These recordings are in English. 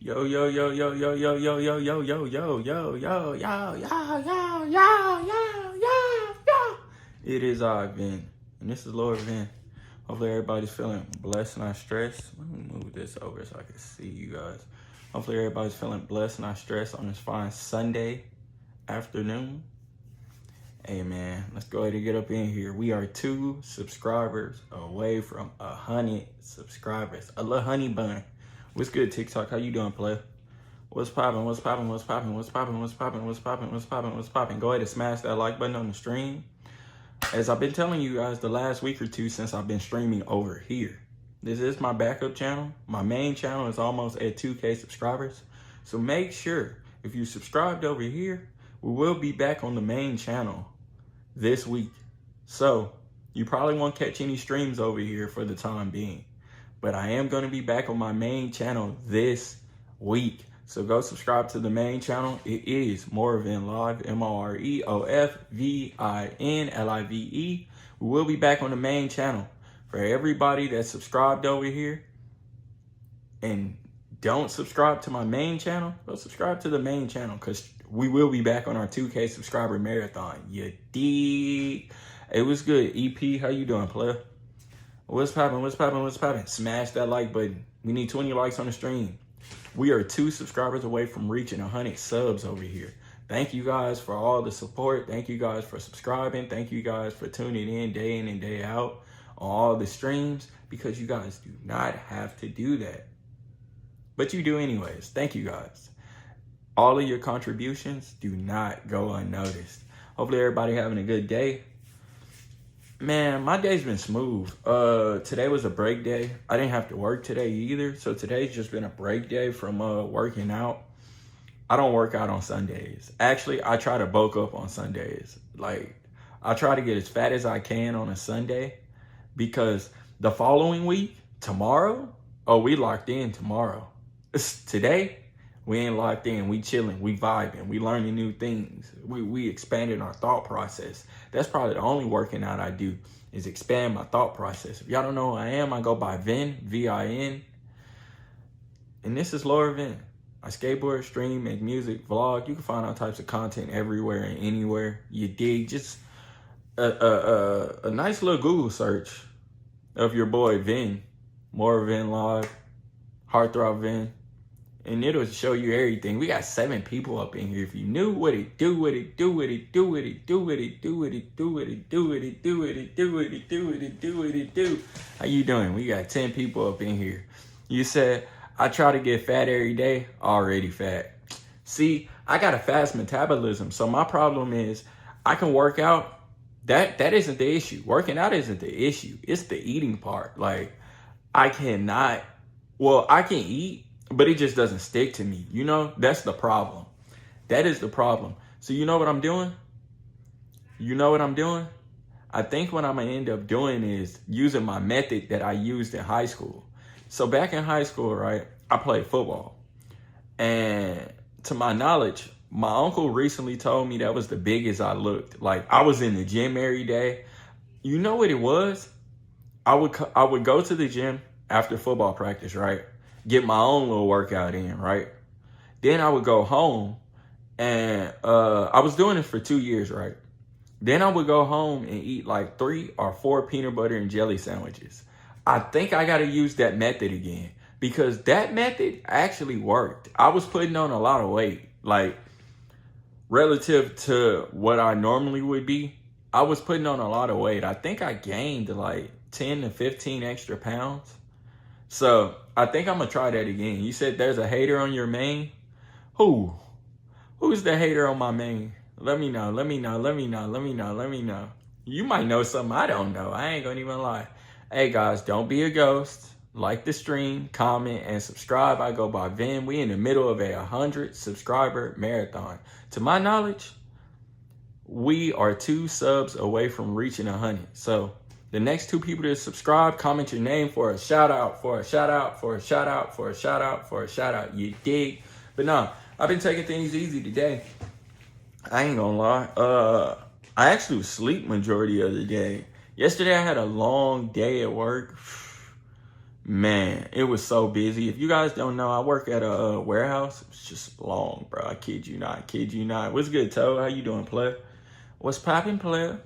Yo, yo, yo, yo, yo, yo, yo, yo, yo, yo, yo, yo, yo, yo, yo, yo, yo, yo, yo, yo. It is I, Vin, and this is Lord Vin. Hopefully everybody's feeling blessed, not stressed. Let me move this over so I can see you guys. Hopefully everybody's feeling blessed, not stressed on this fine Sunday afternoon. Hey man, let's go ahead and get up in here. We are 2 subscribers away from 100 subscribers. A little honey bun. What's good, TikTok? How you doing, player? What's poppin'? What's poppin'? What's poppin'? What's poppin'? What's poppin'? What's poppin'? What's poppin'? What's poppin'? Go ahead and smash that like button on the stream. As I've been telling you guys the last week or two since I've been streaming over here, this is my backup channel. My main channel is almost at 2K subscribers. So make sure, if you subscribed over here, we will be back on the main channel this week. So you probably won't catch any streams over here for the time being. But I am going to be back on my main channel this week. So go subscribe to the main channel. It is Moreovin Live, Moreovin Live. We will be back on the main channel. For everybody that's subscribed over here and don't subscribe to my main channel, go subscribe to the main channel because we will be back on our 2K subscriber marathon. You dig? It was good. EP, how you doing, player? What's poppin'? What's poppin'? What's poppin'? Smash that like button. We need 20 likes on the stream. We are 2 subscribers away from reaching 100 subs over here. Thank you guys for all the support. Thank you guys for subscribing. Thank you guys for tuning in and day out on all the streams, because you guys do not have to do that. But you do anyways. Thank you guys. All of your contributions do not go unnoticed. Hopefully everybody having a good day. Man, my day's been smooth. Today was a break day. I didn't have to work today either. So today's just been a break day from working out. I don't work out on Sundays. Actually, I try to bulk up on Sundays. Like, I try to get as fat as I can on a Sunday, because the following week, tomorrow, we locked in tomorrow. Today, we ain't locked in. We chilling. We vibing. We learning new things. We expanding our thought process. That's probably the only working out I do, is expand my thought process. If y'all don't know who I am, I go by Vin, V-I-N. And this is Lord Vin. I skateboard, stream, make music, vlog. You can find all types of content everywhere and anywhere. You dig? Just a nice little Google search of your boy Vin. Moreovin Live, Heartthrob Vin. And it'll show you everything. We got 7 people up in here. If you knew what it do, what it do, what it do, what it do, what it do, what it do, what it do, what it do, what it do, what it do, what it do, what it do. How you doing? We got 10 people up in here. You said, I try to get fat every day. Already fat. See, I got a fast metabolism. So my problem is I can work out. That isn't the issue. Working out isn't the issue. It's the eating part. Like, I can eat, but it just doesn't stick to me. You know, that's the problem. That is the problem. So you know what I'm doing? I think what I'm going to end up doing is using my method that I used in high school. So back in high school, right, I played football. And to my knowledge, my uncle recently told me that was the biggest I looked. Like, I was in the gym every day. You know what it was? I would go to the gym after football practice, right? Get my own little workout in, right? Then I would go home, and I was doing this for 2 years, right? Then I would go home and eat like 3 or 4 peanut butter and jelly sandwiches. I think I got to use that method again, because that method actually worked. I was putting on a lot of weight, like relative to what I normally would be. I was putting on a lot of weight. I think I gained like 10 to 15 extra pounds. So I think I'm going to try that again. You said there's a hater on your main? Who's the hater on my main? Let me know. You might know something I don't know. I ain't going to even lie. Hey guys, don't be a ghost. Like the stream, comment, and subscribe. I go by Vin. We in the middle of a 100 subscriber marathon. To my knowledge, we are 2 subs away from reaching 100. So the next 2 people to subscribe, comment your name for a shout out, You dig? But no, I've been taking things easy today. I ain't gonna lie. I actually was asleep majority of the day. Yesterday I had a long day at work. Man, it was so busy. If you guys don't know, I work at a warehouse. It's just long, bro. I kid you not. I kid you not. What's good, Toe? How you doing, player? What's poppin', player?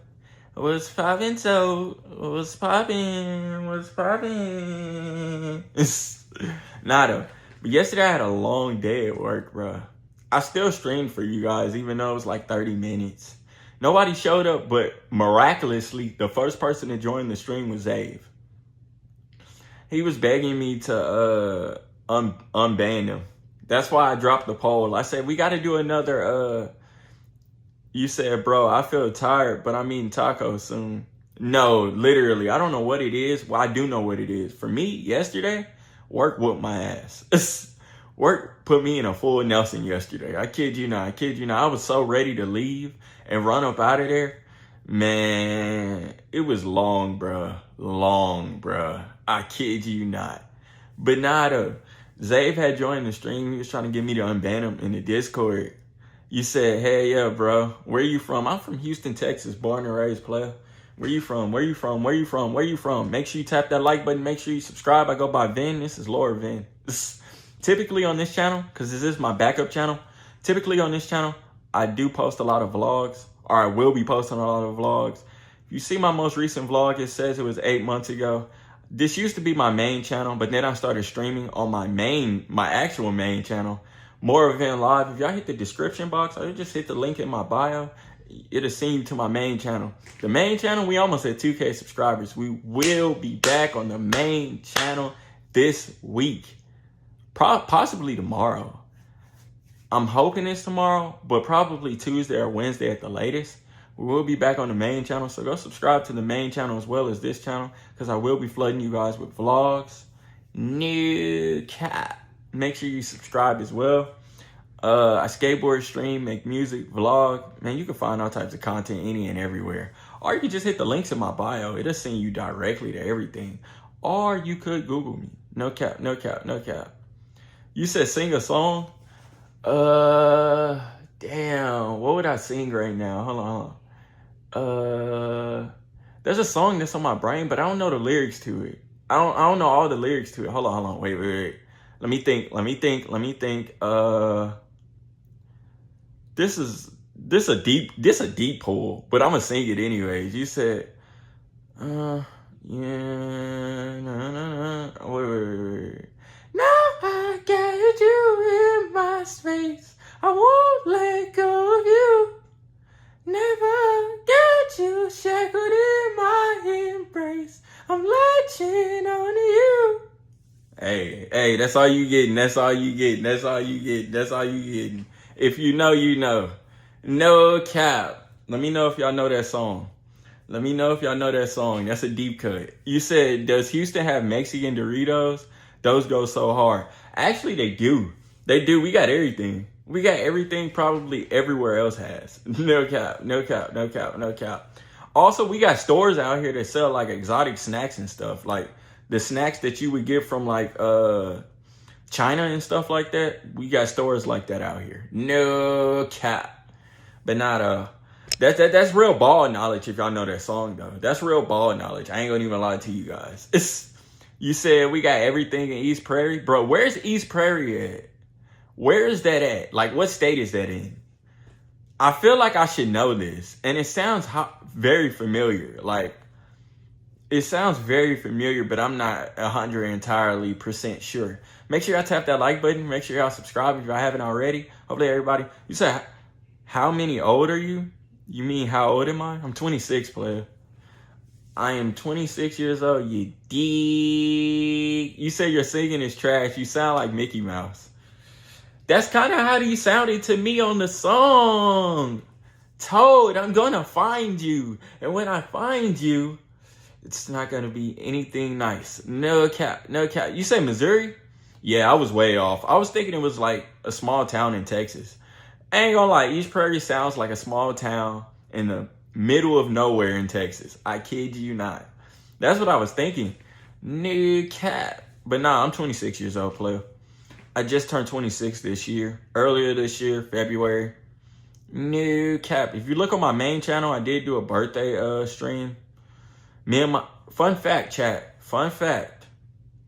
What's poppin', Toe? What's poppin'? What's poppin'? Nada. But yesterday I had a long day at work, bro. I still streamed for you guys, even though it was like 30 minutes. Nobody showed up, but miraculously, the first person to join the stream was Zave. He was begging me to unban him. That's why I dropped the poll. I said, we got to do another. You said, bro, I feel tired, but I'm eating tacos soon. No, literally, I don't know what it is. Well, I do know what it is. For me, yesterday, work whooped my ass. Work put me in a full Nelson yesterday. I kid you not. I kid you not. I was so ready to leave and run up out of there. Man, it was long, bruh. Long, bruh. I kid you not. But nada. Zave had joined the stream. He was trying to get me to unban him in the Discord. You said, hey, yeah, bro. Where you from? I'm from Houston, Texas. Born and raised, player. Where you from? Where you from? Where you from? Where you from? Make sure you tap that like button. Make sure you subscribe. I go by Vin. This is Lord Vin. Typically on this channel, because this is my backup channel, typically on this channel, I do post a lot of vlogs, or I will be posting a lot of vlogs. If you see my most recent vlog, it says it was 8 months ago. This used to be my main channel, but then I started streaming on my actual main channel, More Event Live. If y'all hit the description box, or just hit the link in my bio, it'll send you to my main channel. The main channel, we almost at 2K subscribers. We will be back on the main channel this week. Possibly tomorrow. I'm hoping it's tomorrow, but probably Tuesday or Wednesday at the latest. We will be back on the main channel, so go subscribe to the main channel as well as this channel, because I will be flooding you guys with vlogs. New cat. Make sure you subscribe as well. I skateboard, stream, make music, vlog. Man, you can find all types of content any and everywhere. Or you can just hit the links in my bio. It'll send you directly to everything. Or you could Google me. No cap, no cap, no cap. You said sing a song? Damn, what would I sing right now? Hold on. There's a song that's on my brain, but I don't know the lyrics to it. I don't know all the lyrics to it. Hold on. Wait. Let me think. This a deep pull, but I'm gonna sing it anyways. You said, yeah, no. Wait. Now I got you in my space. I won't let go of you. Never get you shackled in my embrace. I'm latching on to you. Hey, that's all you getting. That's all you getting. If you know, you know. No cap. Let me know if y'all know that song. That's a deep cut. You said, does Houston have Mexican Doritos? Those go so hard. Actually, they do. We got everything. We got everything probably everywhere else has. No cap. Also, we got stores out here that sell like exotic snacks and stuff. Like the snacks that you would get from like China and stuff like that. We got stores like that out here. No cap. But not that's real ball knowledge if y'all know that song though. That's real ball knowledge. I ain't gonna even lie to you guys. You said we got everything in East Prairie. Bro, where's East Prairie at? Where is that at? Like, what state is that in? I feel like I should know this. And it sounds very familiar. Like, it sounds very familiar, but I'm not 100% sure. Make sure y'all tap that like button. Make sure y'all subscribe if y'all haven't already. Hopefully everybody. You said, how many old are you? You mean how old am I? I'm 26, player. I am 26 years old, you dig. You say your singing is trash. You sound like Mickey Mouse. That's kind of how you sounded to me on the song. Toad, I'm gonna find you. And when I find you, it's not gonna be anything nice. No cap. You say Missouri? Yeah, I was way off. I was thinking it was like a small town in Texas. I ain't gonna lie, East Prairie sounds like a small town in the middle of nowhere in Texas. I kid you not. That's what I was thinking. No cap. But nah, I'm 26 years old, player. I just turned 26 this year. Earlier this year, February. No cap. If you look on my main channel, I did do a birthday stream. Fun fact, chat. Fun fact.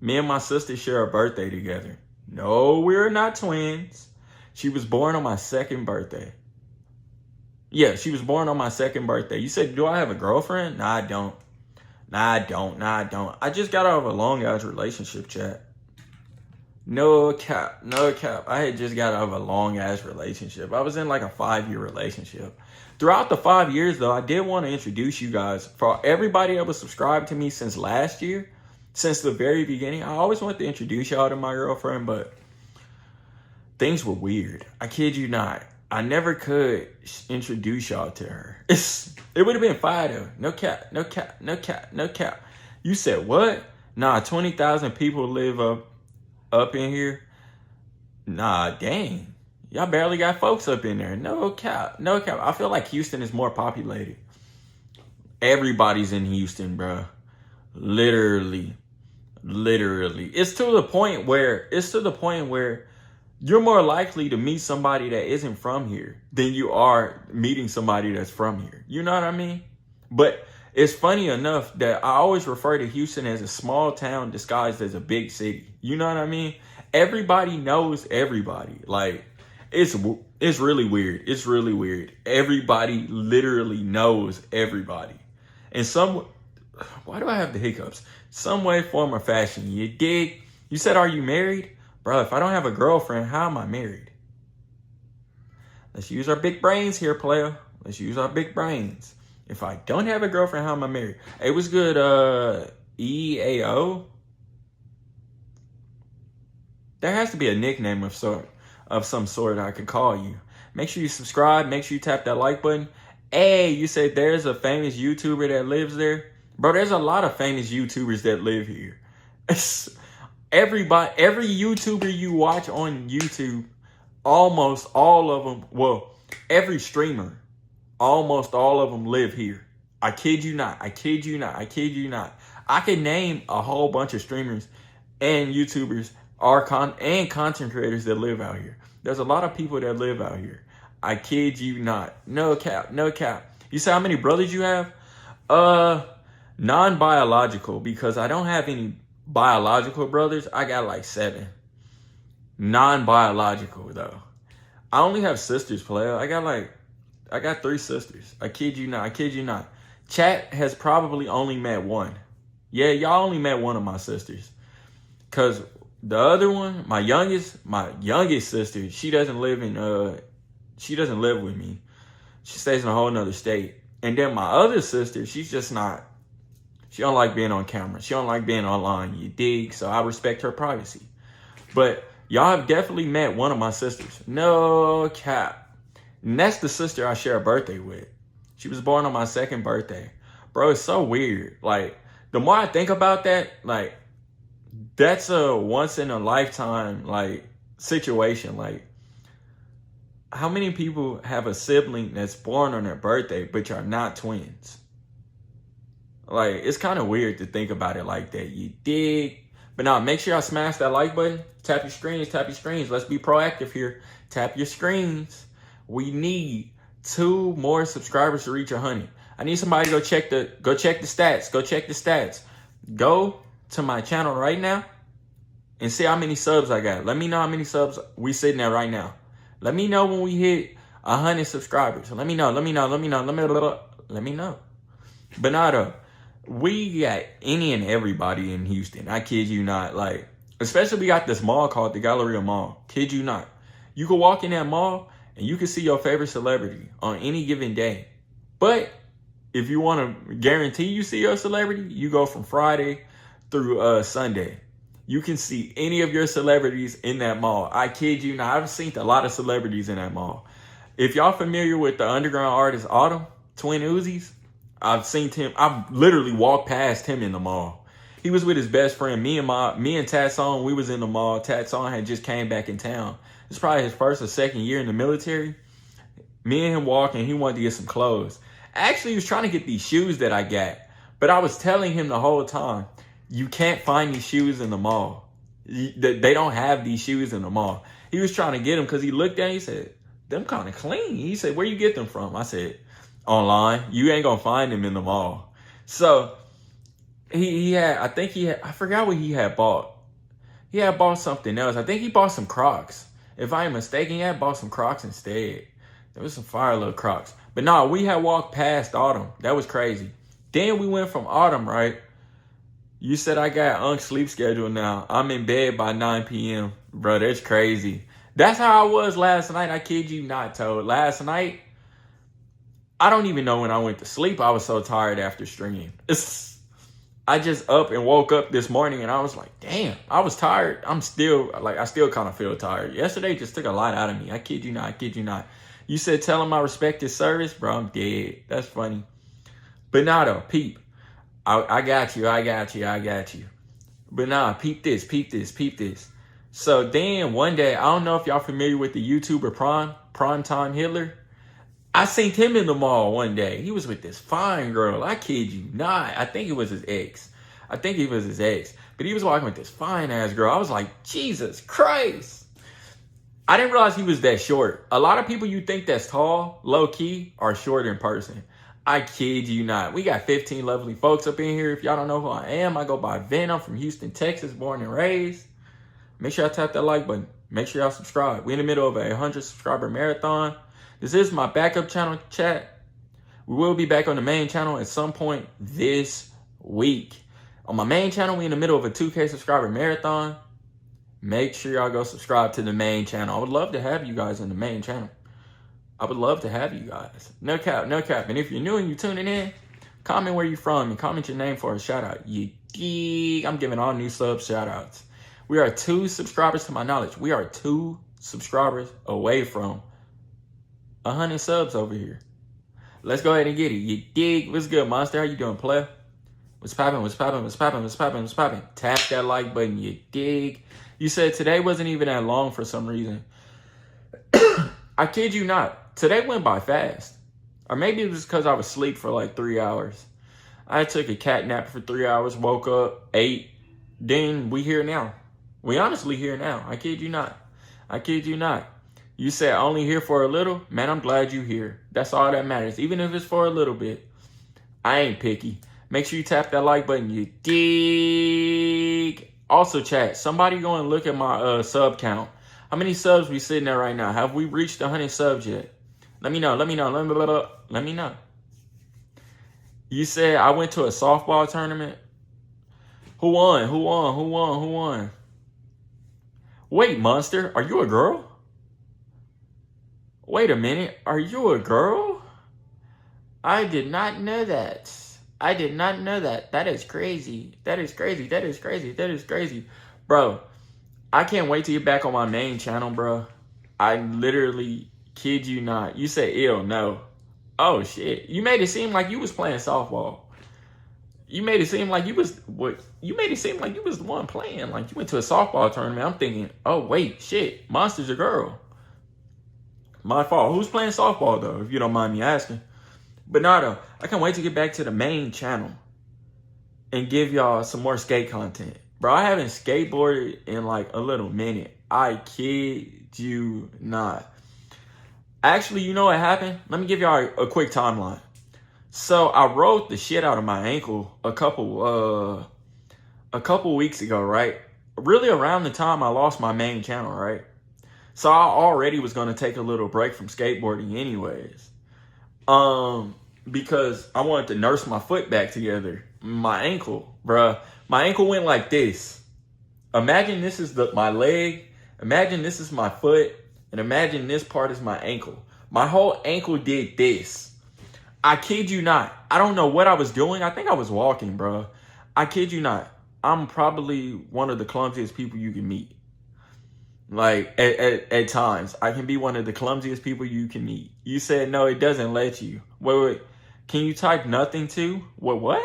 Me and my sister share a birthday together. No, we're not twins. She was born on my second birthday. Yeah, she was born on my second birthday. You said, do I have a girlfriend? Nah, I don't. Nah, I don't. Nah, I don't. I just got out of a long-ass relationship, chat. No cap. No cap. I had just got out of a long-ass relationship. I was in like a 5-year relationship. Throughout the 5 years, though, I did want to introduce you guys. For everybody that was subscribed to me since last year, since the very beginning, I always wanted to introduce y'all to my girlfriend, but things were weird. I kid you not. I never could introduce y'all to her. It would have been fire though. No cap, no cap, no cap, no cap. You said what? Nah, 20,000 people live up in here. Nah, dang. Y'all barely got folks up in there. No cap, no cap. I feel like Houston is more populated. Everybody's in Houston, bro. Literally. It's to the point where you're more likely to meet somebody that isn't from here than you are meeting somebody that's from here. You know what I mean? But it's funny enough that I always refer to Houston as a small town disguised as a big city. You know what I mean? Everybody knows everybody. Like, it's really weird. It's really weird. Everybody literally knows everybody. And why do I have the hiccups? Some way, form, or fashion. You dig? You said, are you married? Bro, if I don't have a girlfriend, how am I married? Let's use our big brains here, player. Let's use our big brains. If I don't have a girlfriend, how am I married? Hey, what's good, EAO? There has to be a nickname of some sort I can call you. Make sure you subscribe. Make sure you tap that like button. Hey, you said there's a famous YouTuber that lives there? Bro, there's a lot of famous YouTubers that live here. Every YouTuber you watch on YouTube, almost all of them, well, every streamer, almost all of them live here. I kid you not. I kid you not. I kid you not. I can name a whole bunch of streamers and YouTubers and content creators that live out here. There's a lot of people that live out here. I kid you not. No cap. No cap. You say how many brothers you have? Non-biological, because I don't have any biological brothers. I got like 7. Non-biological though. I only have sisters, player. I got 3 sisters. I kid you not. I kid you not. Chat has probably only met 1. Yeah, y'all only met 1 of my sisters. Cause the other one, my youngest sister, she doesn't live with me. She stays in a whole nother state. And then my other sister, she don't like being on camera. She don't like being online, you dig? So I respect her privacy. But y'all have definitely met one of my sisters. No cap. And that's the sister I share a birthday with. She was born on my second birthday. Bro, it's so weird. Like, the more I think about that, like, that's a once in a lifetime, like, situation. Like, how many people have a sibling that's born on their birthday, but you're not twins? Like, it's kind of weird to think about it like that. You dig? But now, make sure y'all smash that like button. Tap your screens. Tap your screens. Let's be proactive here. Tap your screens. We need 2 more subscribers to reach 100. I need somebody to go check the stats. Go check the stats. Go to my channel right now and see how many subs I got. Let me know how many subs we sitting at right now. Let me know when we hit 100 subscribers. Let me know. Let me know. But not we got any and everybody in Houston. I kid you not. Like, especially we got this mall called the Galleria Mall. Kid you not. You can walk in that mall and you can see your favorite celebrity on any given day. But if you want to guarantee you see your celebrity, you go from Friday through Sunday. You can see any of your celebrities in that mall. I kid you not. I've seen a lot of celebrities in that mall. If y'all familiar with the underground artist Autumn, Twin Uzis, I've seen him. I've literally walked past him in the mall. He was with his best friend. Me and Tatson, we was in the mall. Tatson had just came back in town. It's probably his first or second year in the military. Me and him walking. He wanted to get some clothes. Actually, he was trying to get these shoes that I got. But I was telling him the whole time, you can't find these shoes in the mall. They don't have these shoes in the mall. He was trying to get them because he looked at it. He said, them kind of clean. He said, where you get them from? I said, online. You ain't gonna find them in the mall. So I forgot what he had bought. He had bought something else. I think he bought some Crocs. If I ain't mistaken, he had bought some Crocs instead. There was some fire little Crocs. But nah, we had walked past Autumn. That was crazy. Then we went from Autumn, right? You said I got sleep schedule now. I'm in bed by 9 p.m. Bro, that's crazy. That's how I was last night. I kid you not, Toad. Last night, I don't even know when I went to sleep. I was so tired after streaming. I just up and woke up this morning and I was like, damn, I was tired. I still kind of feel tired. Yesterday just took a lot out of me. I kid you not. I kid you not. You said tell him I respect his service. Bro, I'm dead. That's funny. But nah, though, peep. I got you. But nah, peep this. So then one day, I don't know if y'all familiar with the YouTuber Primetime Hitler. I seen him in the mall one day. He was with this fine girl. I kid you not. I think it was his ex. But he was walking with this fine ass girl. I was like, Jesus Christ. I didn't realize he was that short. A lot of people you think that's tall, low key, are short in person. I kid you not. We got 15 lovely folks up in here. If y'all don't know who I am, I go by Vin. I'm from Houston, Texas, born and raised. Make sure y'all tap that like button. Make sure y'all subscribe. We're in the middle of a 100 subscriber marathon. This is my backup channel, chat. We will be back on the main channel at some point this week. On my main channel, we're in the middle of a 2K subscriber marathon. Make sure y'all go subscribe to the main channel. I would love to have you guys in the main channel. I would love to have you guys. No cap. And if you're new and you're tuning in, comment where you're from and comment your name for a shout out. You dig? I'm giving all new subs shout outs. We are 2 subscribers to my knowledge. We are 2 subscribers away from 100 subs over here. Let's go ahead and get it. You dig? What's good, Monster? How you doing, player? What's poppin'? Tap that like button. You dig? You said today wasn't even that long for some reason. I kid you not. Today went by fast. Or maybe it was because I was asleep for like 3 hours. I took a cat nap for 3 hours, woke up, ate. Then we here now. We honestly here now. I kid you not. You said only here for a little. Man, I'm glad you here. That's all that matters. Even if it's for a little bit. I ain't picky. Make sure you tap that like button. You dig? Also, chat, somebody go and look at my sub count. How many subs we sitting there right now? Have we reached 100 subs yet? Let me know. You said I went to a softball tournament. Who won? Wait, Monster, are you a girl? Wait a minute, are you a girl? I did not know that. That is crazy. Bro, I can't wait to get back on my main channel, bro. I literally kid you not. You said ill, no. Oh, shit. You made it seem like you was playing softball. You made it seem like you was the one playing. Like you went to a softball tournament. I'm thinking, oh, wait, shit. Monster's a girl. My fault. Who's playing softball, though, if you don't mind me asking? But nah, though, I can't wait to get back to the main channel and give y'all some more skate content. Bro, I haven't skateboarded in like a little minute. I kid you not. Actually, you know what happened? Let me give y'all a quick timeline. So I rode the shit out of my ankle a couple weeks ago, right? Really around the time I lost my main channel, right? So I already was going to take a little break from skateboarding anyways. Because I wanted to nurse my foot back together. My ankle, bruh. My ankle went like this. Imagine this is my leg. Imagine this is my foot. And imagine this part is my ankle. My whole ankle did this. I kid you not. I don't know what I was doing. I think I was walking, bro. I kid you not. I'm probably one of the clumsiest people you can meet. Like, at times. I can be one of the clumsiest people you can meet. You said, no, it doesn't let you. Wait. Can you type nothing too? What?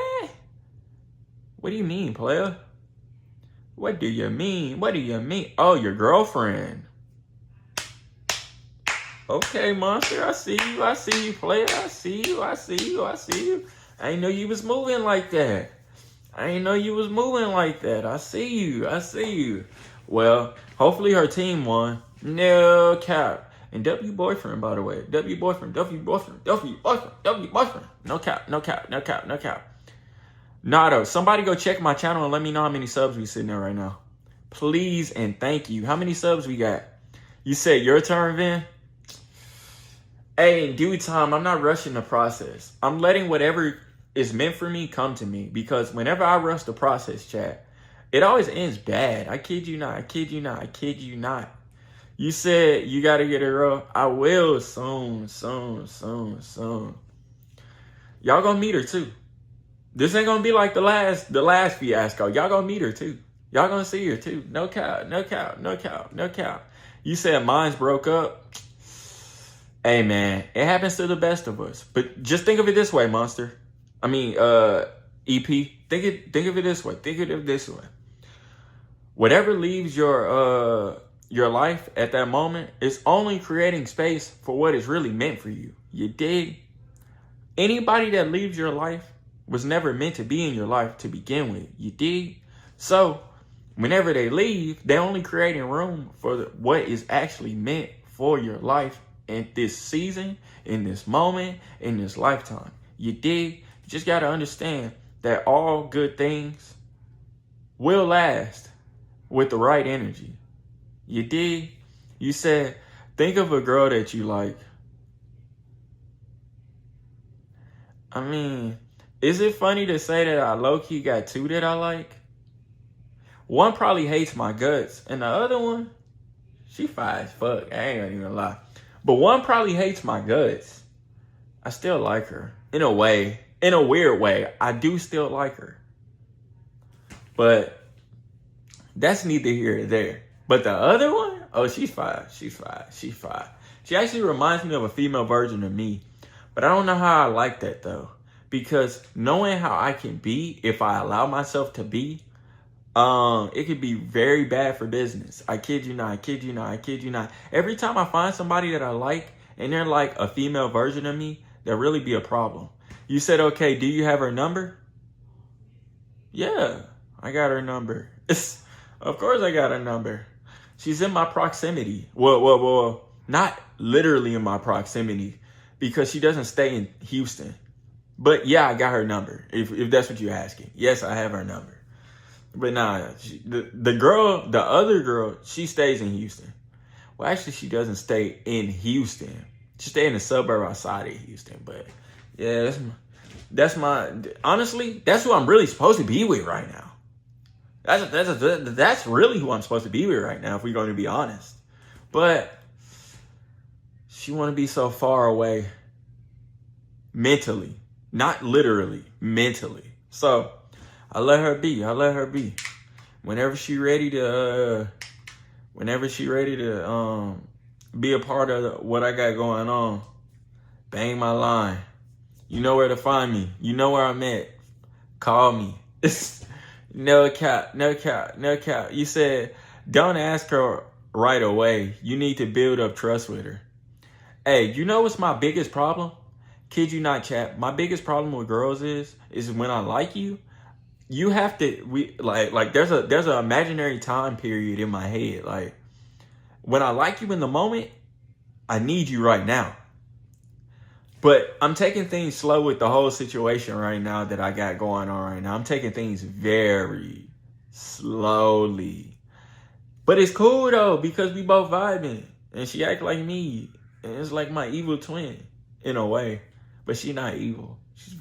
What do you mean, player? What do you mean? Oh, your girlfriend. Okay, Monster, I see you, player. I see you. I didn't know you was moving like that. I see you. Well, hopefully her team won. No cap. And W boyfriend, by the way. W boyfriend. No cap. Nah, though. Somebody go check my channel and let me know how many subs we sitting there right now. Please and thank you. How many subs we got? You said your turn, Vin? Hey, in due time, I'm not rushing the process. I'm letting whatever is meant for me come to me, because whenever I rush the process, chat, it always ends bad. I kid you not. I kid you not. I kid you not. You said you got to get a girl. I will soon. Y'all gonna meet her too. This ain't gonna be like the last fiasco. Y'all gonna meet her too. Y'all gonna see her too. No cap. You said mine's broke up. Hey man, it happens to the best of us. But just think of it this way, Monster. I mean, EP. Think of it this way. Think of it this way. Whatever leaves your life at that moment is only creating space for what is really meant for you. You dig? Anybody that leaves your life was never meant to be in your life to begin with. You dig? So, whenever they leave, they're only creating room for what is actually meant for your life in this season, in this moment, in this lifetime. You dig? You just got to understand that all good things will last with the right energy. You dig? You said, think of a girl that you like. I mean, is it funny to say that I low-key got two that I like? One probably hates my guts, and the other one, she fine as fuck. I ain't gonna even lie. But one probably hates my guts. I still like her. In a way. In a weird way. I do still like her. But that's neither here nor there. But the other one, oh, she's fine. She actually reminds me of a female version of me. But I don't know how I like that, though. Because knowing how I can be, if I allow myself to be, it could be very bad for business. I kid you not. Every time I find somebody that I like, and they're like a female version of me, that really be a problem. You said, okay, do you have her number? Yeah, I got her number. Of course I got her number. She's in my proximity. Well, not literally in my proximity, because she doesn't stay in Houston. But yeah, I got her number, if that's what you're asking. Yes, I have her number. But nah, the other girl, she stays in Houston. Well, actually, she doesn't stay in Houston. She stays in the suburb outside of Houston. But yeah, honestly, that's who I'm really supposed to be with right now. That's really who I'm supposed to be with right now, if we're going to be honest. But she want to be so far away mentally, not literally, mentally. So I let her be. Whenever she ready to be a part of what I got going on, bang my line. You know where to find me. You know where I'm at. Call me. No cap. You said, don't ask her right away. You need to build up trust with her. Hey, you know what's my biggest problem? Kid you not, chat. My biggest problem with girls is when I like you, you have to there's an imaginary time period in my head. Like, when I like you in the moment, I need you right now. But I'm taking things slow with the whole situation right now that I got going on right now. I'm taking things very slowly. But it's cool though, because we both vibing. And she act like me. And it's like my evil twin in a way. But she not evil. She's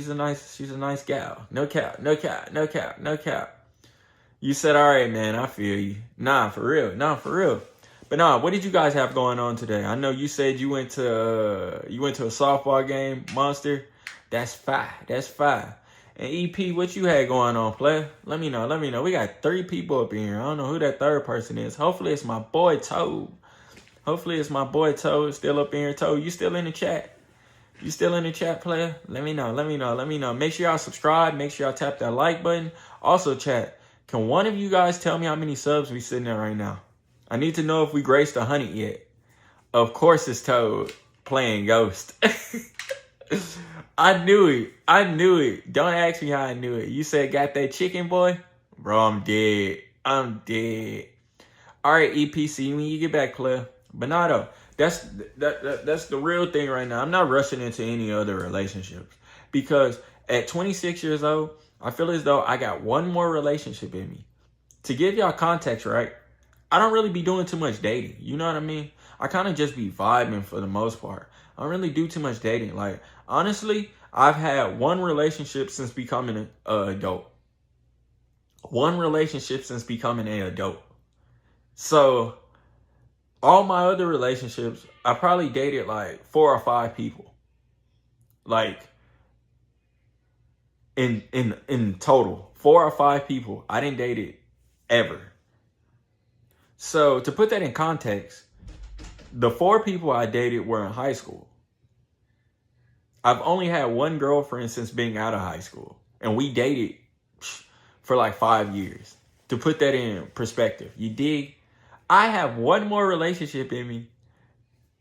a nice gal. No cap. You said, all right, man, I feel you. Nah, for real. But nah, what did you guys have going on today? I know you said you went to a softball game, Monster. That's fine. And EP, what you had going on, play? Let me know. We got 3 people up in here. I don't know who that third person is. Hopefully it's my boy Toad. Still up in here. Toad, you still in the chat? You still in the chat, player? Let me know. Make sure y'all subscribe. Make sure y'all tap that like button. Also, chat, can one of you guys tell me how many subs we sitting at right now? I need to know if we graced 100 yet. Of course it's Toad playing Ghost. I knew it. Don't ask me how I knew it. You said got that chicken, boy? Bro, I'm dead. All right, EP, see when you get back, player. But nah, though. That's the real thing right now. I'm not rushing into any other relationships, because at 26 years old, I feel as though I got one more relationship in me. to give y'all context, right? I don't really be doing too much dating. You know what I mean? I kind of just be vibing for the most part. I don't really do too much dating. Like, honestly, I've had one relationship since becoming an adult. One relationship since becoming an adult. So, all my other relationships, I probably dated like 4 or 5 people. Like, in total, 4 or 5 people. I didn't date it ever. So, to put that in context, the 4 people I dated were in high school. I've only had one girlfriend since being out of high school. And we dated for like 5 years. To put that in perspective, you dig? I have one more relationship in me.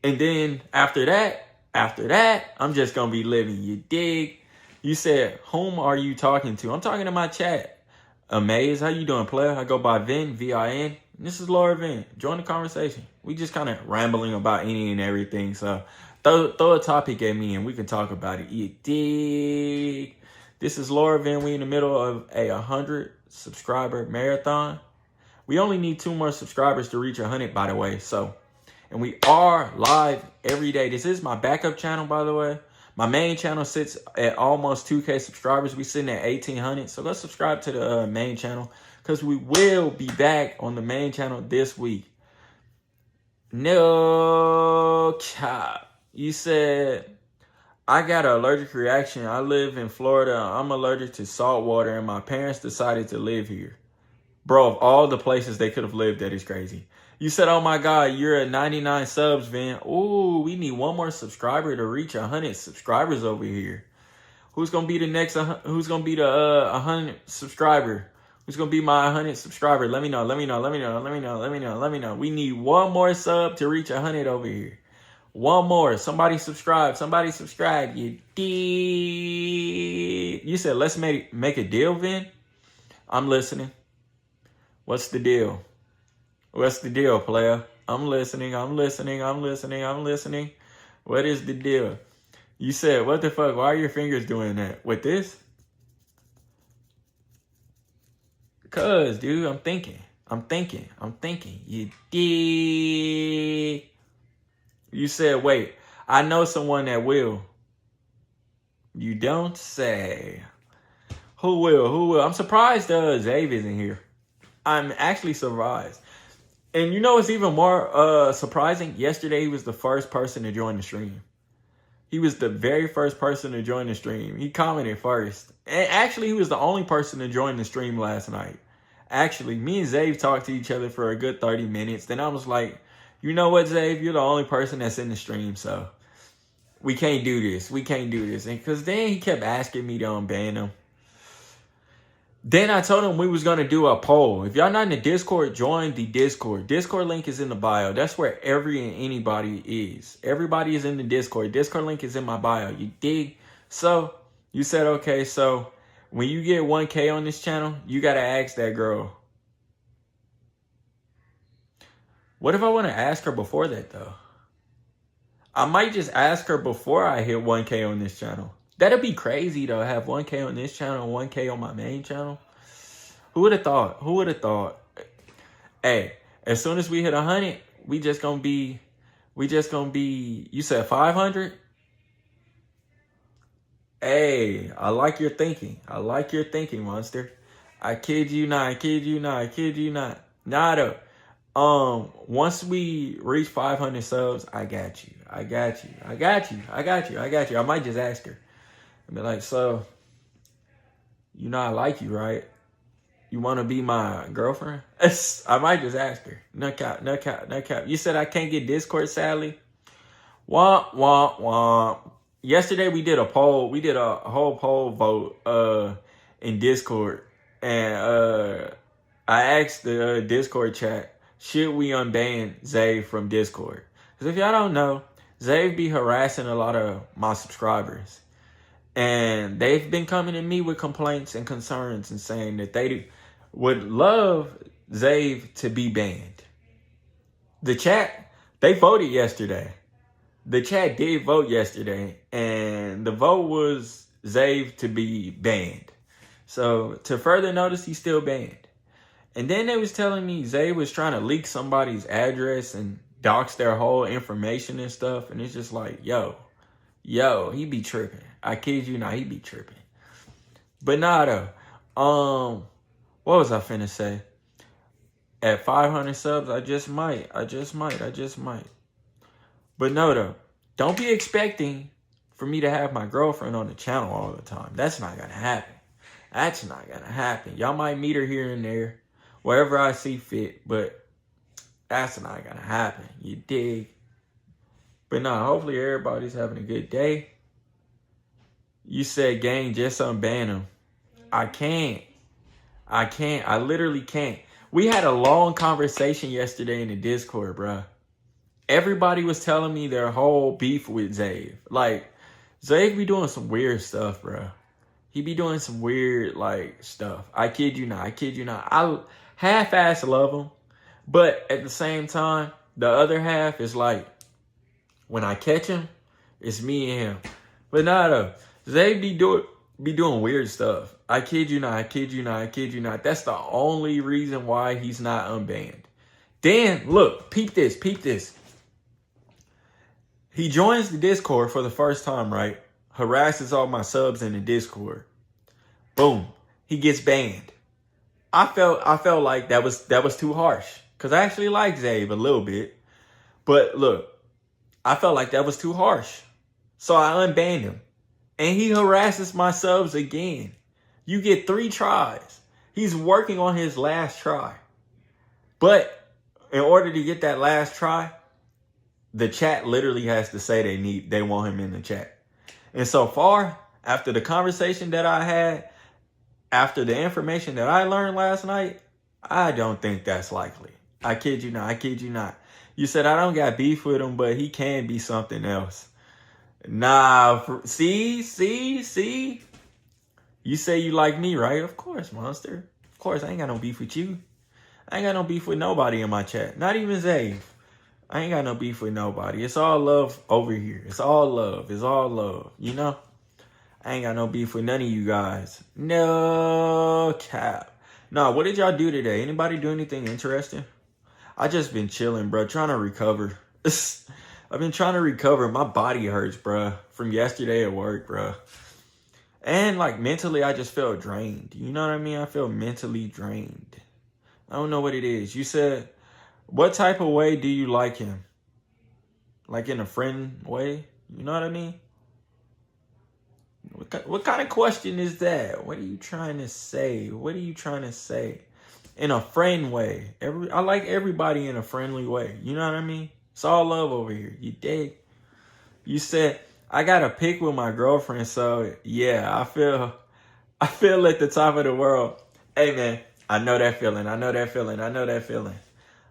And then after that, I'm just going to be living. You dig? You said, whom are you talking to? I'm talking to my chat. Amaze, how you doing, player? I go by Vin, V-I-N. This is Laura Vin. Join the conversation. We just kind of rambling about any and everything. So throw a topic at me and we can talk about it. You dig? This is Laura Vin. We in the middle of a 100 subscriber marathon. We only need 2 more subscribers to reach 100, by the way. So, and we are live every day. This is my backup channel, by the way. My main channel sits at almost 2K subscribers. We sitting at 1,800. So let's subscribe to the main channel because we will be back on the main channel this week. No cap. You said, I got an allergic reaction. I live in Florida. I'm allergic to salt water and my parents decided to live here. Bro, of all the places they could have lived at is crazy. You said, oh my God, you're at 99 subs, Vin. Ooh, we need 1 more subscriber to reach 100 subscribers over here. Who's going to be the next, who's going to be the 100 subscriber? Who's going to be my 100 subscriber? Let me know. We need 1 more sub to reach 100 over here. 1 more. Somebody subscribe. You did. You said, let's make a deal, Vin. I'm listening. What's the deal? What's the deal, player? I'm listening. What is the deal? You said, what the fuck? Why are your fingers doing that? With this? Cause, dude, I'm thinking. You did. You said, wait, I know someone that will. You don't say. Who will? I'm surprised Zave isn't here. I'm actually surprised. And you know what's even more surprising? Yesterday, he was the first person to join the stream. He was the very first person to join the stream. He commented first. And actually, he was the only person to join the stream last night. Actually, me and Zave talked to each other for a good 30 minutes. Then I was like, you know what, Zave? You're the only person that's in the stream, so we can't do this. And because then he kept asking me to unban him. Then I told him we was going to do a poll. If y'all not in the Discord, join the Discord. Discord link is in the bio. That's where every and anybody is. Everybody is in the Discord. Discord link is in my bio. You dig? So, you said, okay, so when you get 1K on this channel, you got to ask that girl. What if I want to ask her before that, though? I might just ask her before I hit 1K on this channel. That'd be crazy, though, have 1K on this channel and 1K on my main channel. Who would have thought? Hey, as soon as we hit 100, we just gonna be, you said 500? Hey, I like your thinking, monster. I kid you not. Nada. Once we reach 500 subs, I got you. I might just ask her. Be like, so, you know I like you, right? You want to be my girlfriend? I might just ask her. No cap. You said I can't get Discord, sadly? Womp. Yesterday we did a poll. We did a whole poll vote in Discord. And I asked the Discord chat, should we unban Zave from Discord? Because if y'all don't know, Zave be harassing a lot of my subscribers. And they've been coming to me with complaints and concerns and saying that they would love Zave to be banned. The chat, they voted yesterday. The chat did vote yesterday. And the vote was Zave to be banned. So to further notice, he's still banned. And then they was telling me Zay was trying to leak somebody's address and dox their whole information and stuff. And it's just like, yo, he be tripping. I kid you not, he be tripping. But nah, though. What was I finna say? At 500 subs, I just might. But no, though. Don't be expecting for me to have my girlfriend on the channel all the time. That's not gonna happen. Y'all might meet her here and there, wherever I see fit, but that's not gonna happen. You dig? But nah, hopefully everybody's having a good day. You said, gang, just unban him. I can't. I literally can't. We had a long conversation yesterday in the Discord, bruh. Everybody was telling me their whole beef with Zave. Like, Zave be doing some weird stuff, bruh. He be doing some weird, like, stuff. I kid you not. I half-ass love him. But at the same time, the other half is like, when I catch him, it's me and him. But nah, though. Zave be doing weird stuff. I kid you not. That's the only reason why he's not unbanned. Then, look, peep this. He joins the Discord for the first time, right? Harasses all my subs in the Discord. Boom. He gets banned. I felt like that was too harsh. Because I actually like Zave a little bit. But look, I felt like that was too harsh. So I unbanned him. And he harasses my subs again. You get 3 tries. He's working on his last try. But in order to get that last try, the chat literally has to say they want him in the chat. And so far, after the conversation that I had, after the information that I learned last night, I don't think that's likely. I kid you not. You said I don't got beef with him, but he can be something else. Nah, see? You say you like me, right? Of course, monster. Of course, I ain't got no beef with you. I ain't got no beef with nobody in my chat. Not even Zave. I ain't got no beef with nobody. It's all love over here. It's all love. You know? I ain't got no beef with none of you guys. No cap. Nah, what did y'all do today? Anybody do anything interesting? I just been chilling, bro. Trying to recover. I've been trying to recover. My body hurts, bro. From yesterday at work, bro. And like mentally, I just felt drained. You know what I mean? I feel mentally drained. I don't know what it is. You said, what type of way do you like him? Like in a friend way? You know what I mean? What kind of question is that? What are you trying to say? In a friend way. I like everybody in a friendly way. You know what I mean? It's all love over here. You dig? You said, I got a pic with my girlfriend, so yeah, I feel at the top of the world. Hey man, I know that feeling.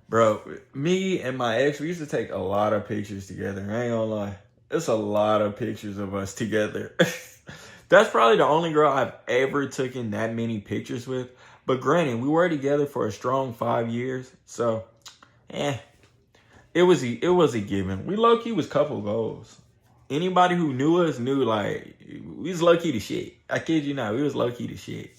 Bro, me and my ex, we used to take a lot of pictures together. I ain't gonna lie. It's a lot of pictures of us together. That's probably the only girl I've ever taken that many pictures with. But granted, we were together for a strong 5 years. So, it was a given. We low-key was couple goals. Anybody who knew us knew, like, we was low-key the shit. I kid you not, we was low-key the shit.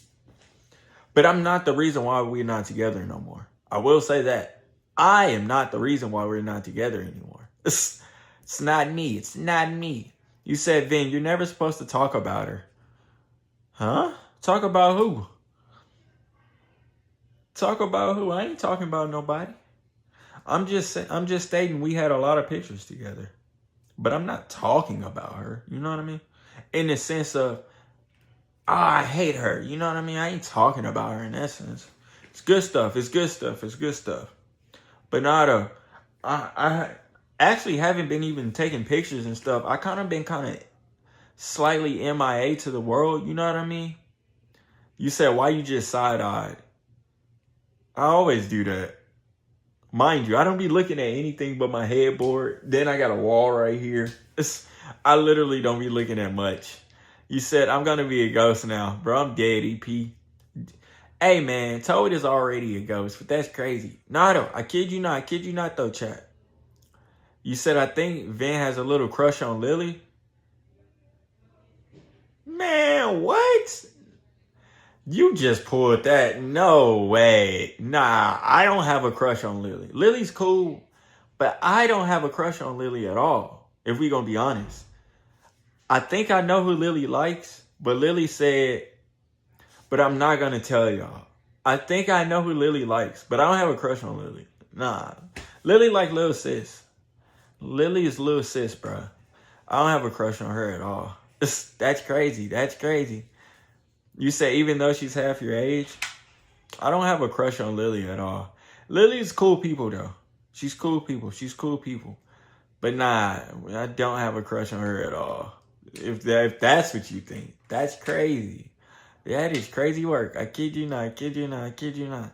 But I'm not the reason why we're not together no more. I will say that. I am not the reason why we're not together anymore. It's not me. You said, Vin, you're never supposed to talk about her. Huh? Talk about who? I ain't talking about nobody. I'm just stating we had a lot of pictures together. But I'm not talking about her. You know what I mean? In the sense of, I hate her. You know what I mean? I ain't talking about her in that sense. It's good stuff. But nah, I actually haven't been even taking pictures and stuff. I been slightly MIA to the world. You know what I mean? You said, why you just side-eyed? I always do that. Mind you, I don't be looking at anything but my headboard. Then I got a wall right here. I literally don't be looking at much. You said, I'm going to be a ghost now. Bro, I'm dead, EP. Hey, man, Toad is already a ghost, but that's crazy. Nah, though, I kid you not, though, chat. You said, I think Van has a little crush on Lily. Man, what? You just pulled that. No way. Nah, I don't have a crush on Lily. Lily's cool, but I don't have a crush on Lily at all, if we gonna be honest. I think I know who Lily likes, but Lily said, but I'm not gonna tell y'all. I think I know who Lily likes, but I don't have a crush on Lily. Nah. Lily like little sis. Lily is little sis, bro. I don't have a crush on her at all. That's crazy. That's crazy. You say even though she's half your age, I don't have a crush on Lily at all. Lily's cool people though. She's cool people. She's cool people. But nah, I don't have a crush on her at all. If that's what you think, that's crazy. That is crazy work. I kid you not. I kid you not. I kid you not.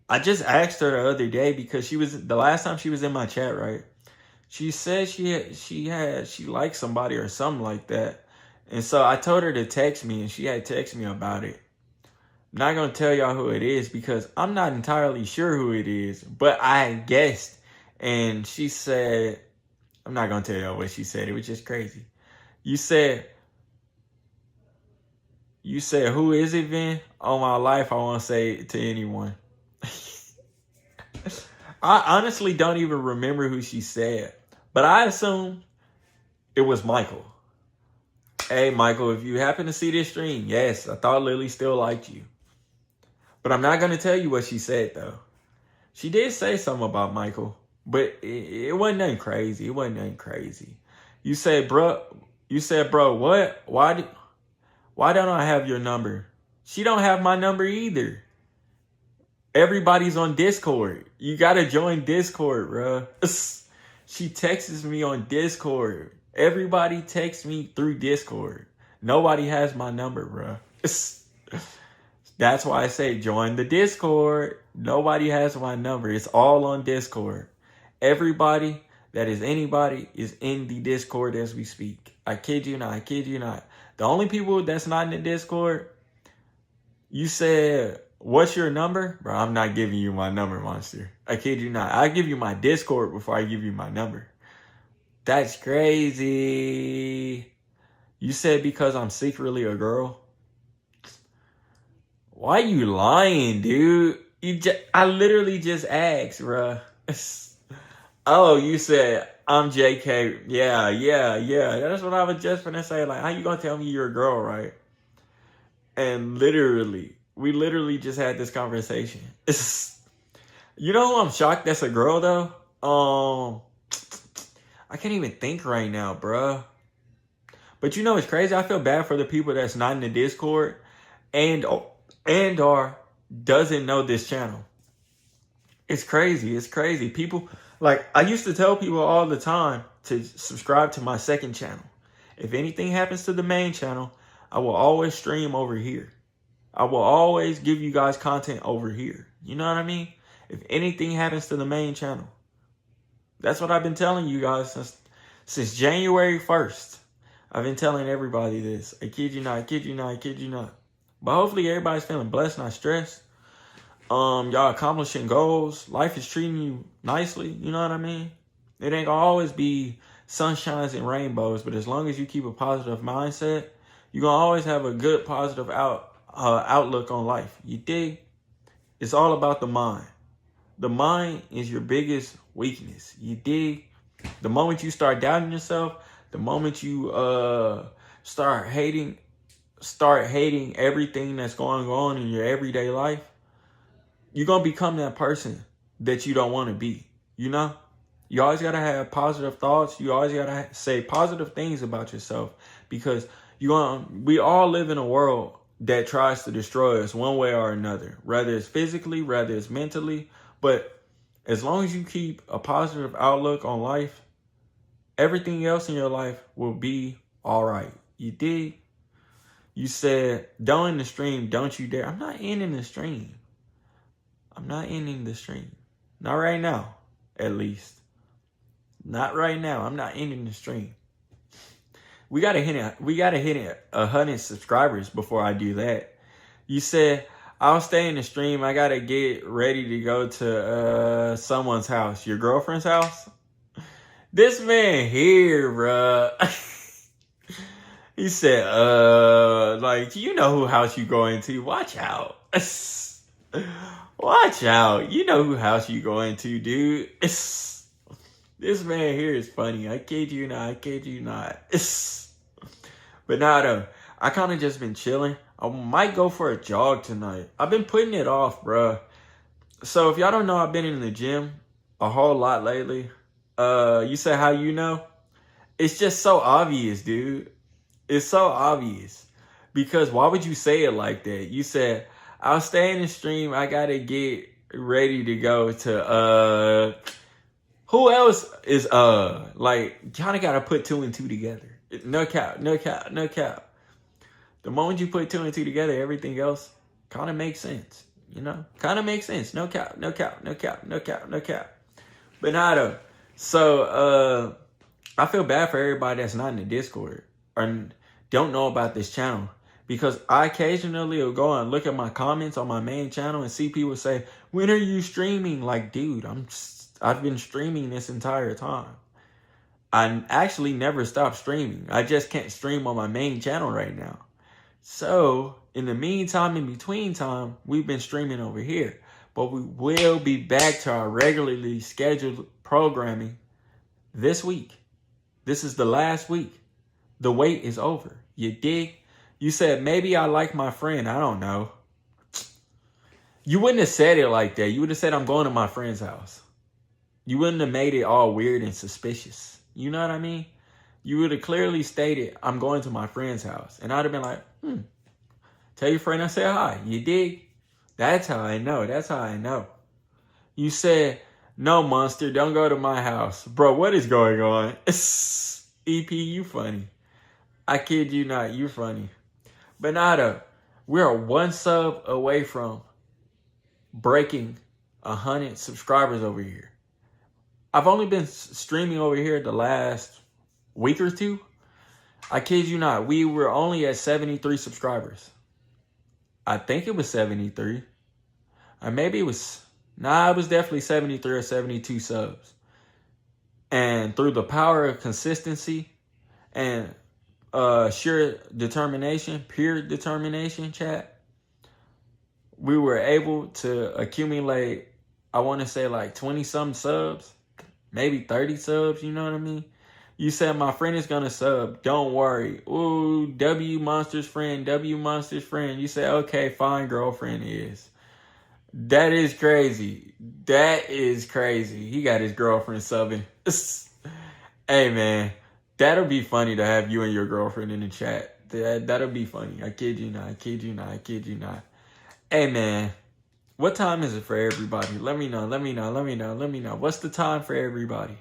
I just asked her the other day because she was the last time she was in my chat, right? She said she liked somebody or something like that. And so I told her to text me, and she had texted me about it. I'm not going to tell y'all who it is because I'm not entirely sure who it is, but I guessed. And she said, I'm not going to tell y'all what she said. It was just crazy. You said, who is it, Vin? All my life, I won't say it to anyone. I honestly don't even remember who she said, but I assume it was Michael. Hey, Michael, if you happen to see this stream, yes, I thought Lily still liked you. But I'm not going to tell you what she said, though. She did say something about Michael, but it wasn't nothing crazy. It wasn't nothing crazy. You said, bro, what? Why don't I have your number? She don't have my number either. Everybody's on Discord. You got to join Discord, bro. She texts me on Discord. Everybody texts me through Discord. Nobody has my number, bro. That's why I say join the Discord. Nobody has my number. It's all on Discord. Everybody that is anybody is in the Discord as we speak. I kid you not. I kid you not. The only people that's not in the Discord, you said, what's your number? Bro, I'm not giving you my number, monster. I kid you not. I give you my Discord before I give you my number. That's crazy. You said because I'm secretly a girl? Why you lying, dude? I literally just asked, bro. Oh, you said I'm JK. Yeah. That's what I was just gonna say. Like, how you gonna tell me you're a girl, right? And we literally just had this conversation. You know who I'm shocked that's a girl, though? I can't even think right now, bruh. But you know it's crazy? I feel bad for the people that's not in the Discord and or doesn't know this channel. It's crazy. It's crazy. People, like, I used to tell people all the time to subscribe to my second channel. If anything happens to the main channel, I will always stream over here. I will always give you guys content over here. You know what I mean? If anything happens to the main channel. That's what I've been telling you guys since January 1st. I've been telling everybody this. I kid you not, I kid you not, I kid you not. But hopefully everybody's feeling blessed, not stressed. Y'all accomplishing goals. Life is treating you nicely. You know what I mean? It ain't gonna always be sunshines and rainbows, but as long as you keep a positive mindset, you're gonna always have a good positive outlook on life. You dig? It's all about the mind. The mind is your biggest weakness. You dig? The moment you start doubting yourself, the moment you start hating everything that's going on in your everyday life, you're going to become that person that you don't want to be. You know? You always got to have positive thoughts. You always got to say positive things about yourself because we all live in a world that tries to destroy us one way or another, whether it's physically, whether it's mentally. But as long as you keep a positive outlook on life, everything else in your life will be all right. You dig? You said, don't end the stream, don't you dare. I'm not ending the stream. I'm not ending the stream. Not right now, at least. Not right now. I'm not ending the stream. We gotta hit 100 subscribers before I do that. You said, I'll stay in the stream. I gotta get ready to go to someone's house. Your girlfriend's house? This man here, bruh. He said, like, you know who house you going to. Watch out. Watch out. You know who house you going to, dude. This man here is funny. I kid you not. I kid you not. But nah, though. I kind of just been chilling. I might go for a jog tonight. I've been putting it off, bruh. So if y'all don't know, I've been in the gym a whole lot lately. You said how you know? It's just so obvious, dude. It's so obvious. Because why would you say it like that? You said, I'll stay in the stream. I gotta get ready to go to who else is like kind of gotta put 2 and 2 together. No cap, no cap, no cap. The moment you put 2 and 2 together, everything else kind of makes sense. You know? Kind of makes sense. No cap, no cap, no cap, no cap, no cap. But not though. So I feel bad for everybody that's not in the Discord or don't know about this channel. Because I occasionally will go and look at my comments on my main channel and see people say, when are you streaming? Like, dude, I've been streaming this entire time. I actually never stopped streaming. I just can't stream on my main channel right now. So, in the meantime, in between time, we've been streaming over here. But we will be back to our regularly scheduled programming this week. This is the last week. The wait is over. You dig? You said, maybe I like my friend. I don't know. You wouldn't have said it like that. You would have said, I'm going to my friend's house. You wouldn't have made it all weird and suspicious. You know what I mean? You would have clearly stated, I'm going to my friend's house. And I'd have been like, tell your friend I said hi. You dig? That's how I know. That's how I know. You said, no, monster, don't go to my house. Bro, what is going on? EP, you funny. I kid you not, you funny. But Nada, we're 1 sub away from breaking 100 subscribers over here. I've only been streaming over here the last week or two. I kid you not, we were only at 73 subscribers. I think it was 73. Or maybe it was, it was definitely 73 or 72 subs. And through the power of consistency and sheer determination, pure determination, chat, we were able to accumulate, I want to say like 20 some subs, maybe 30 subs, you know what I mean? You said my friend is gonna sub, don't worry. Ooh, W Monster's friend, W Monster's friend. You said, okay, fine, girlfriend is. That is crazy. That is crazy. He got his girlfriend subbing. Hey man, that'll be funny to have you and your girlfriend in the chat. That'll be funny. I kid you not. I kid you not. I kid you not. Hey man, what time is it for everybody? Let me know. Let me know. Let me know. Let me know. What's the time for everybody?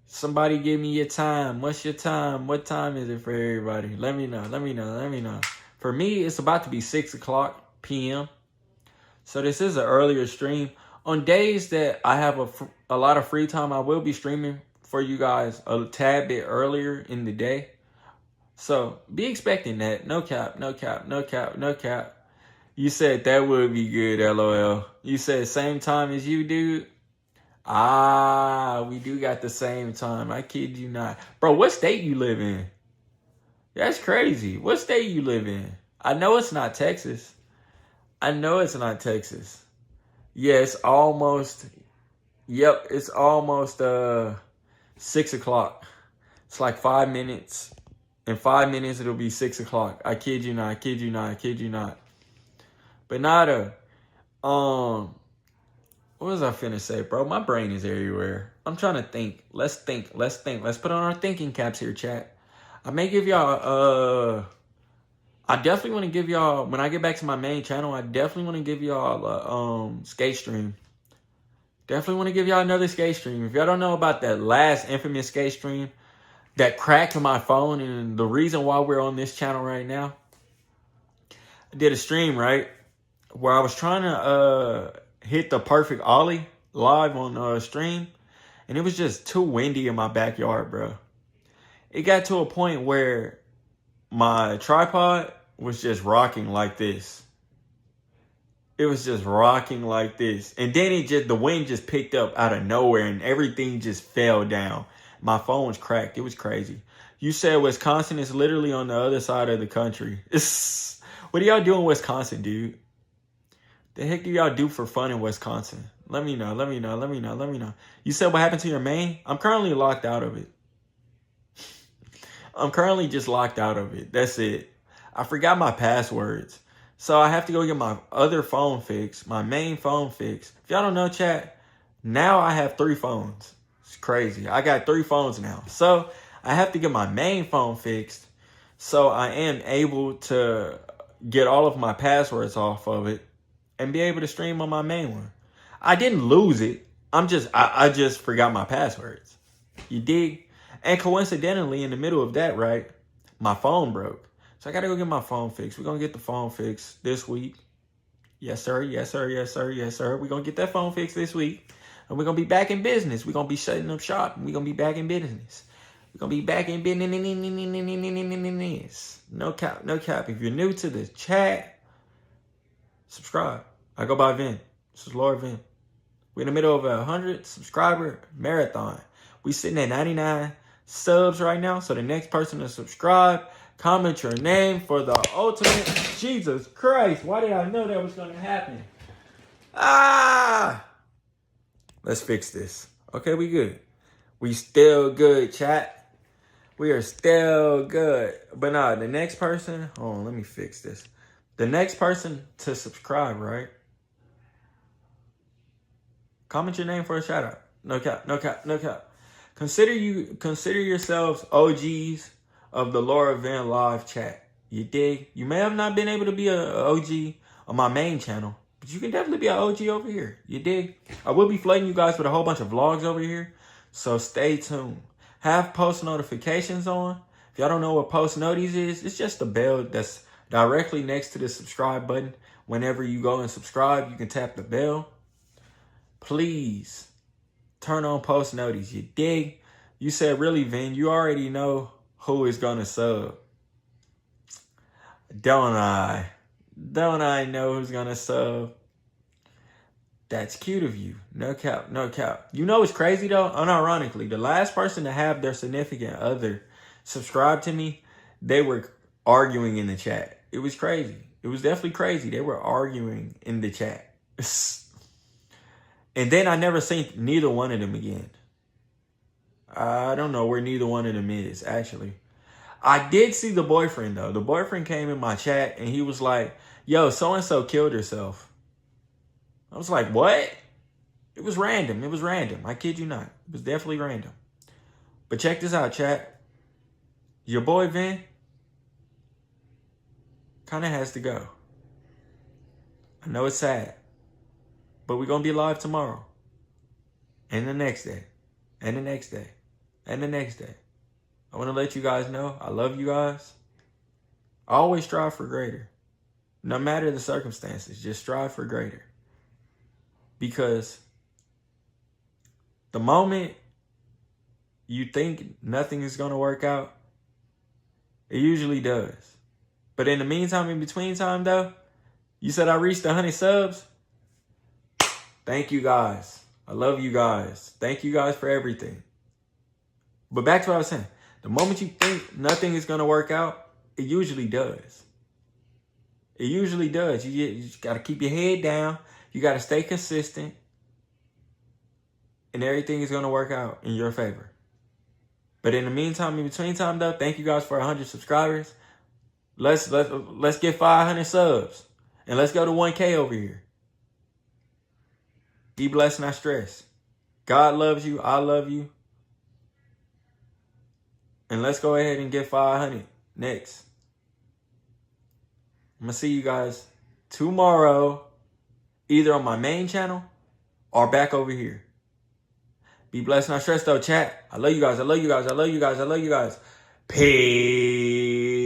Somebody give me your time. What's your time? What time is it for everybody? Let me know. Let me know. Let me know. For me, it's about to be 6 o'clock p.m. So this is an earlier stream. On days that I have a lot of free time, I will be streaming for you guys a tad bit earlier in the day. So be expecting that. No cap, no cap, no cap, no cap. You said that would be good, LOL. You said same time as you, dude. We do got the same time. I kid you not. Bro, what state you live in? That's crazy. What state you live in? I know it's not Texas. I know it's not Texas. Yeah, it's almost, yep, it's almost 6 o'clock. It's like 5 minutes. In 5 minutes, it'll be 6 o'clock. I kid you not, I kid you not, I kid you not. But Nada, what was I finna say, bro? My brain is everywhere. I'm trying to think. Let's think. Let's think. Let's put on our thinking caps here, chat. I may give y'all, I definitely want to give y'all, when I get back to my main channel, I definitely want to give y'all a skate stream. Definitely want to give y'all another skate stream. If y'all don't know about that last infamous skate stream that cracked my phone and the reason why we're on this channel right now, I did a stream, right, where I was trying to hit the perfect ollie live on stream, and it was just too windy in my backyard, bro. It got to a point where my tripod was just rocking like this. It was just rocking like this. And then the wind just picked up out of nowhere and everything just fell down. My phone was cracked. It was crazy. You said Wisconsin is literally on the other side of the country. What do y'all do in Wisconsin, dude? The heck do y'all do for fun in Wisconsin? Let me know. You said what happened to your main? I'm currently locked out of it. I'm currently just locked out of it. That's it. I forgot my passwords. So I have to go get my other phone fixed, my main phone fixed. If y'all don't know, chat, now I have 3 phones. It's crazy. I got 3 phones now. So I have to get my main phone fixed so I am able to get all of my passwords off of it and be able to stream on my main one. I didn't lose it. I just forgot my passwords. You dig? And coincidentally, in the middle of that, right, my phone broke. So I got to go get my phone fixed. We're going to get the phone fixed this week. Yes, sir. Yes, sir. Yes, sir. Yes, sir. We're going to get that phone fixed this week. And we're going to be back in business. We're going to be shutting up shop. We're going to be back in business. We're going to be back in business. No cap. No cap. If you're new to the chat, subscribe. I go by Vin. This is Lord Vin. We're in the middle of a 100 subscriber marathon. We sitting at 99 subs right now. So the next person to subscribe, comment your name for the ultimate. Jesus Christ. Why did I know that was going to happen? Let's fix this. Okay, we good. We still good, chat. We are still good. But nah, the next person. Hold on, let me fix this. The next person to subscribe, right? Comment your name for a shout out. No cap, no cap, no cap. Consider yourselves OGs of the Laura Van Live chat. You dig? You may have not been able to be an OG on my main channel, but you can definitely be an OG over here. You dig? I will be flooding you guys with a whole bunch of vlogs over here, so stay tuned. Have post notifications on. If y'all don't know what post noties is, it's just a bell that's directly next to the subscribe button. Whenever you go and subscribe, you can tap the bell. Please turn on post noties. You dig? You said, really, Vin, you already know who is going to sub. Don't I? Don't I know who's going to sub? That's cute of you. No cap, no cap. You know what's crazy, though? Unironically, the last person to have their significant other subscribe to me, they were arguing in the chat. It was crazy. It was definitely crazy. They were arguing in the chat. And then I never seen neither one of them again. I don't know where neither one of them is, actually. I did see the boyfriend, though. The boyfriend came in my chat, and he was like, yo, so-and-so killed herself. I was like, what? It was random. It was random. I kid you not. It was definitely random. But check this out, chat. Your boy, Vin, kind of has to go. I know it's sad. But we're going to be live tomorrow. And the next day. And the next day. And the next day. I want to let you guys know I love you guys. I always strive for greater. No matter the circumstances, just strive for greater. Because the moment you think nothing is going to work out, it usually does. But in the meantime, in between time, though, you said I reached 100 subs. Thank you guys. I love you guys. Thank you guys for everything. But back to what I was saying. The moment you think nothing is going to work out, it usually does. It usually does. You just got to keep your head down. You got to stay consistent. And everything is going to work out in your favor. But in the meantime, in between time, though, thank you guys for 100 subscribers. Let's get 500 subs. And let's go to 1K over here. Be blessed, not stressed. God loves you. I love you. And let's go ahead and get 500 next. I'm going to see you guys tomorrow, either on my main channel or back over here. Be blessed, not stressed, though, chat. I love you guys. I love you guys. I love you guys. I love you guys. Peace.